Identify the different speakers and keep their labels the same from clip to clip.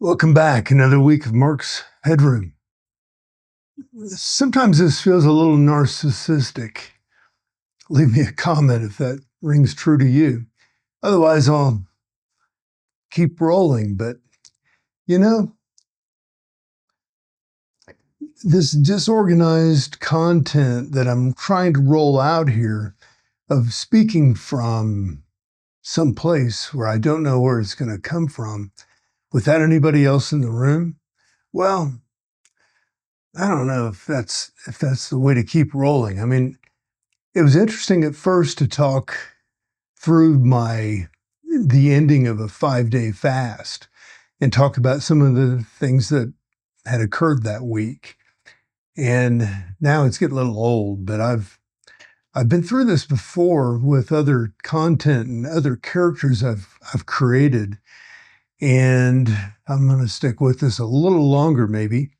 Speaker 1: Welcome back. Another week of Marx Headroom. Sometimes this feels a little narcissistic. Leave me a comment if that rings true to you. Otherwise, I'll keep rolling. But, you know, this disorganized content that I'm trying to roll out here of speaking from some place where I don't know where it's going to come from without anybody else in the room, well, I don't know if that's the way to keep rolling. I mean, it was interesting at first to talk through the ending of a 5-day fast and talk about some of the things that had occurred that week. And now it's getting a little old, but I've been through this before with other content and other characters I've created. And I'm going to stick with this a little longer, maybe.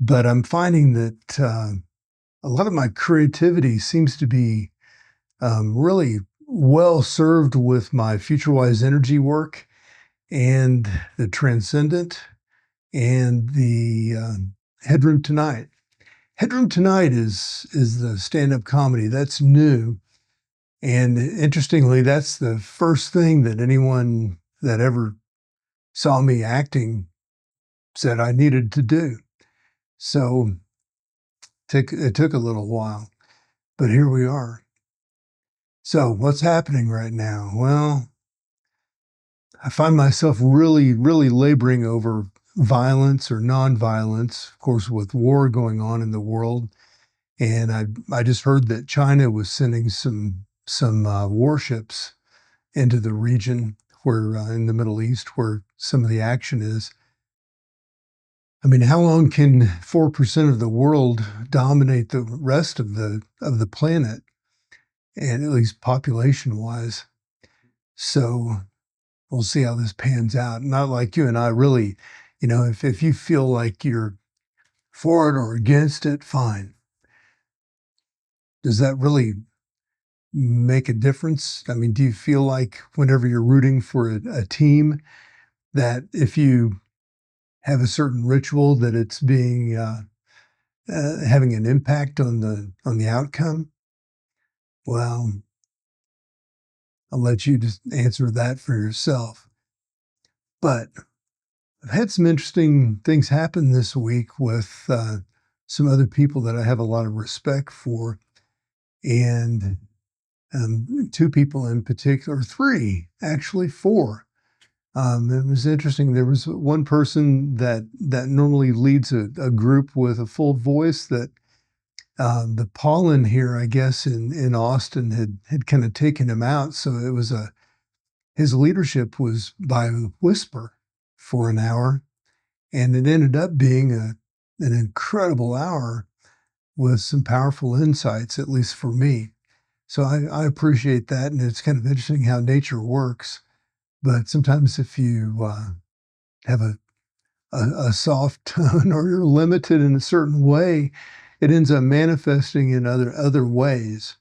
Speaker 1: But I'm finding that a lot of my creativity seems to be really well served with my FutureWise energy work and the Transcendent and the Headroom Tonight. Headroom Tonight is the stand-up comedy that's new, and interestingly, that's the first thing that anyone that ever saw me acting said I needed to do. So it took a little while, but here we are. So what's happening right now? Well, I find myself really, really laboring over violence or nonviolence, of course, with war going on in the world. And I just heard that China was sending some warships into the region where in the Middle East where some of the action is. I mean, how long can 4% of the world dominate the rest of the planet, and at least population-wise? So we'll see how this pans out. Not like you and I really, if you feel like you're for it or against it, fine. Does that really make a difference? I mean, do you feel like whenever you're rooting for a team that if you have a certain ritual that it's being having an impact on the outcome? Well, I'll let you just answer that for yourself. But I've had some interesting things happen this week with some other people that I have a lot of respect for, and two people in particular, three, actually four. It was interesting. There was one person that normally leads a group with a full voice that the pollen here, I guess, in Austin had kind of taken him out. So it was his leadership was by whisper for an hour. And it ended up being an incredible hour with some powerful insights, at least for me. So I appreciate that. And it's kind of interesting how nature works. But sometimes if you have a soft tone or you're limited in a certain way, it ends up manifesting in other ways.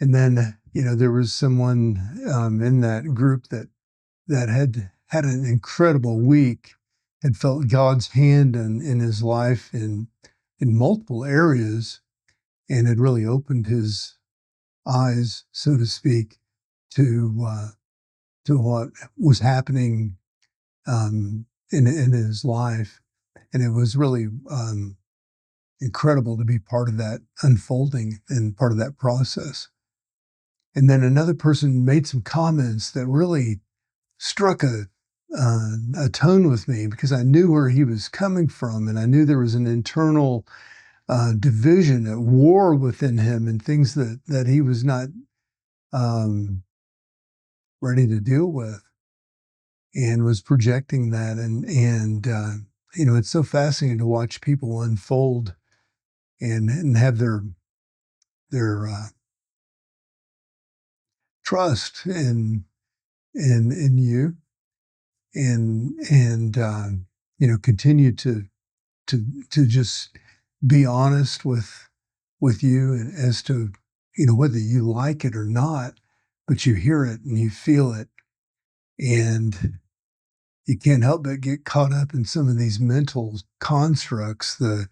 Speaker 1: And then, there was someone in that group that had an incredible week, had felt God's hand in his life in multiple areas, and had really opened his eyes, so to speak, to what was happening in his life. And it was really incredible to be part of that unfolding and part of that process. And then another person made some comments that really struck a tone with me because I knew where he was coming from, and I knew there was an internal division, at war within him, and things that he was not ready to deal with, and was projecting that. And it's so fascinating to watch people unfold and have their trust in you, and continue to just be honest with you as to whether you like it or not, but you hear it and you feel it, and you can't help but get caught up in some of these mental constructs, the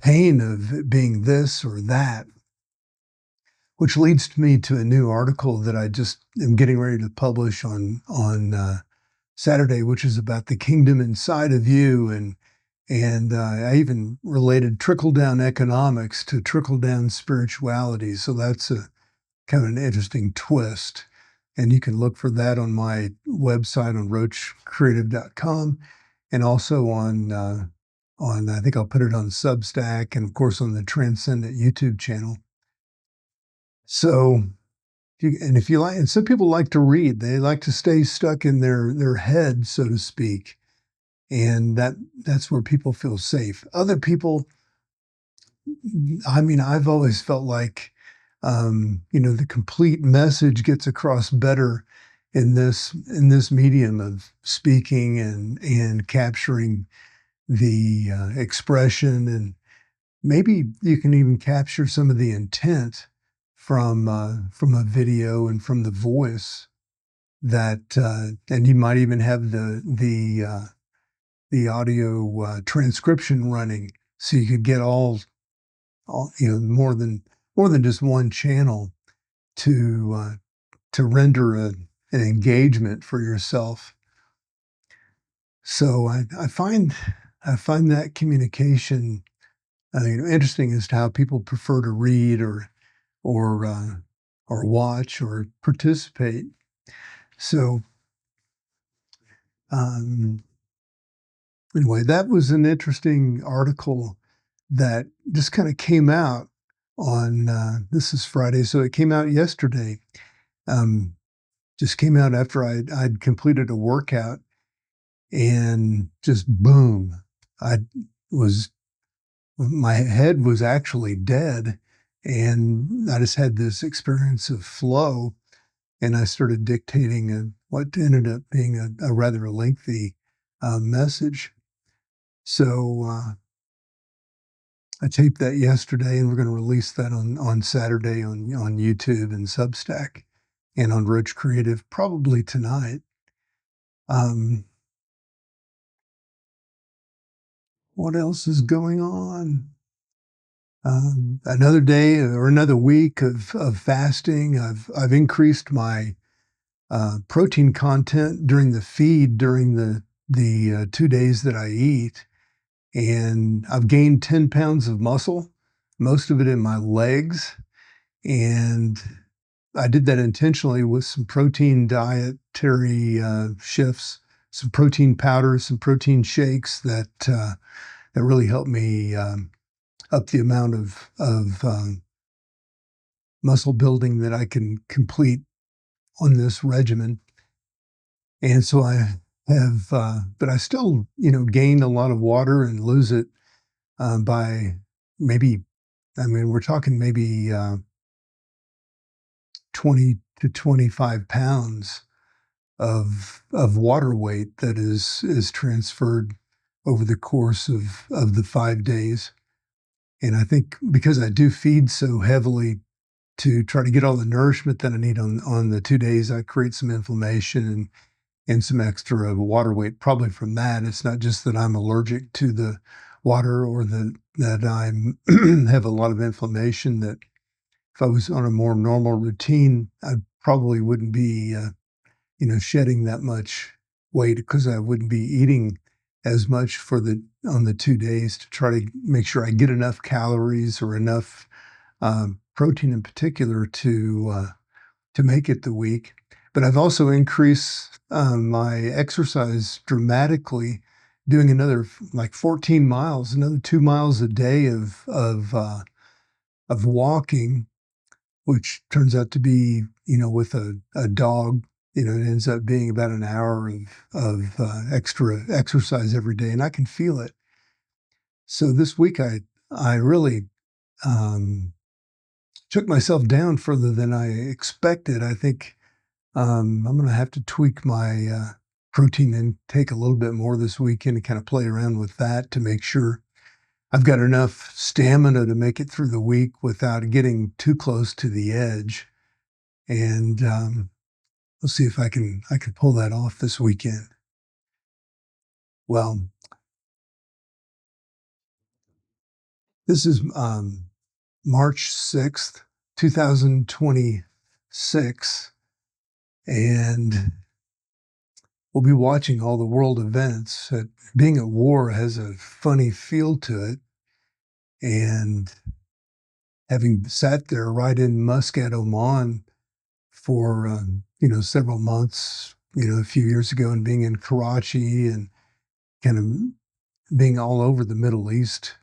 Speaker 1: pain of it being this or that, which leads me to a new article that I just am getting ready to publish on Saturday, which is about the kingdom inside of you, and I even related trickle-down economics to trickle-down spirituality. So that's a kind of an interesting twist. And you can look for that on my website on roachcreative.com, and also on I think I'll put it on Substack, and of course on the Transcendent YouTube channel. So, if you like, and some people like to read, they like to stay stuck in their head, so to speak, and that's where people feel safe. Other people, I mean, I've always felt like, the complete message gets across better in this medium of speaking and capturing the expression, and maybe you can even capture some of the intent from a video and from the voice that, and you might even have the audio transcription running, so you could get all more than just one channel to render an engagement for yourself. So I find that communication interesting as to how people prefer to read or watch or participate. So anyway, that was an interesting article that just kind of came out on, this is Friday, so it came out yesterday. Just came out after I'd completed a workout, and just boom, my head was actually dead, and I just had this experience of flow, and I started dictating what ended up being a rather lengthy message. So I taped that yesterday, and we're going to release that on Saturday on YouTube and Substack and on Roach Creative, probably tonight. What else is going on? Another day or another week of fasting. I've increased my protein content during the feed during the 2 days that I eat, and I've gained 10 pounds of muscle, most of it in my legs, and I did that intentionally with some protein dietary shifts, some protein powders, some protein shakes that really helped me up the amount of muscle building that I can complete on this regimen. And so I have, but I still, gain a lot of water and lose it by maybe, we're talking maybe 20 to 25 pounds of water weight that is transferred over the course of the 5 days. And I think because I do feed so heavily to try to get all the nourishment that I need on the 2 days, I create some inflammation and some extra water weight, probably from that. It's not just that I'm allergic to the water or that I'm have a lot of inflammation, that if I was on a more normal routine, I probably wouldn't be, shedding that much weight, because I wouldn't be eating as much on the 2 days to try to make sure I get enough calories or enough protein in particular to make it the week. But I've also increased my exercise dramatically, doing another like 14 miles, another 2 miles a day of walking, which turns out to be, with a dog, it ends up being about an hour of extra exercise every day, and I can feel it. So this week I really took myself down further than I expected. I think I'm going to have to tweak my protein intake a little bit more this weekend and kind of play around with that to make sure I've got enough stamina to make it through the week without getting too close to the edge. And we'll see if I can pull that off this weekend. Well, this is March 6th, 2026, and we'll be watching all the world events. Being at war has a funny feel to it, and having sat there right in Muscat, Oman for several months, a few years ago, and being in Karachi and kind of being all over the Middle East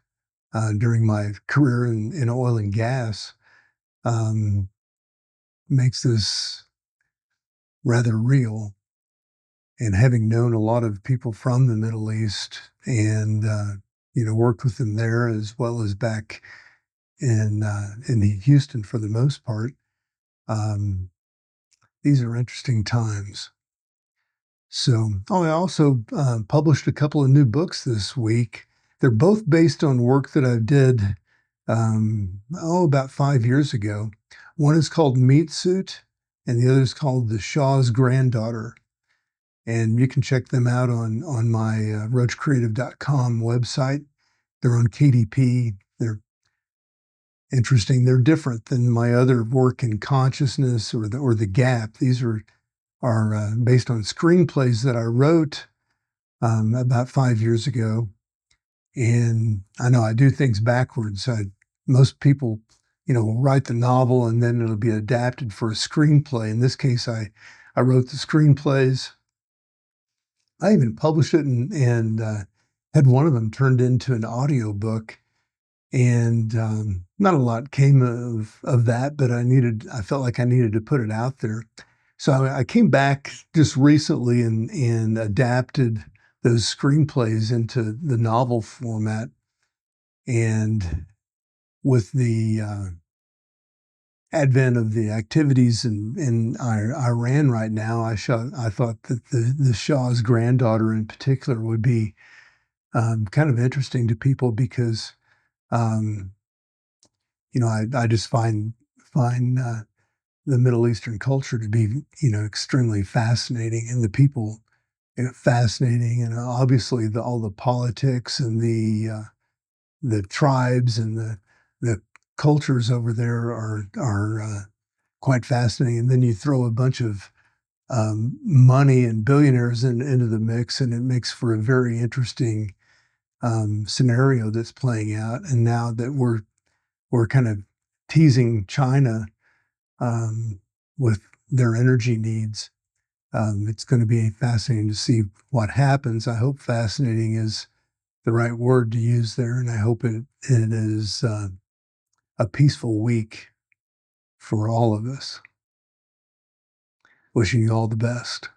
Speaker 1: during my career in oil and gas, um, makes this rather real. And having known a lot of people from the Middle East and worked with them there as well as back in Houston for the most part, um, these are interesting times. So, I also published a couple of new books this week. They're both based on work that I did about 5 years ago. One is called Meat Suit, and the other is called The Shah's Granddaughter. And you can check them out on my roachcreative.com website. They're on KDP. They're interesting. They're different than my other work in consciousness or the gap. These are based on screenplays that I wrote about 5 years ago. And I know I do things backwards. Most people, will write the novel and then it'll be adapted for a screenplay. In this case, I wrote the screenplays. I even published it and had one of them turned into an audiobook. And not a lot came of that, but I felt like I needed to put it out there. So I came back just recently and adapted those screenplays into the novel format. And with the advent of the activities in Iran right now, I thought that the Shah's granddaughter in particular would be kind of interesting to people because, um, I just find the Middle Eastern culture to be, extremely fascinating, and the people fascinating, and obviously all the politics and the tribes and the cultures over there are quite fascinating. And then you throw a bunch of money and billionaires into the mix, and it makes for a very interesting scenario that's playing out. And now that we're kind of teasing China with their energy needs, it's going to be fascinating to see what happens. I hope fascinating is the right word to use there, and I hope it is a peaceful week for all of us. Wishing you all the best.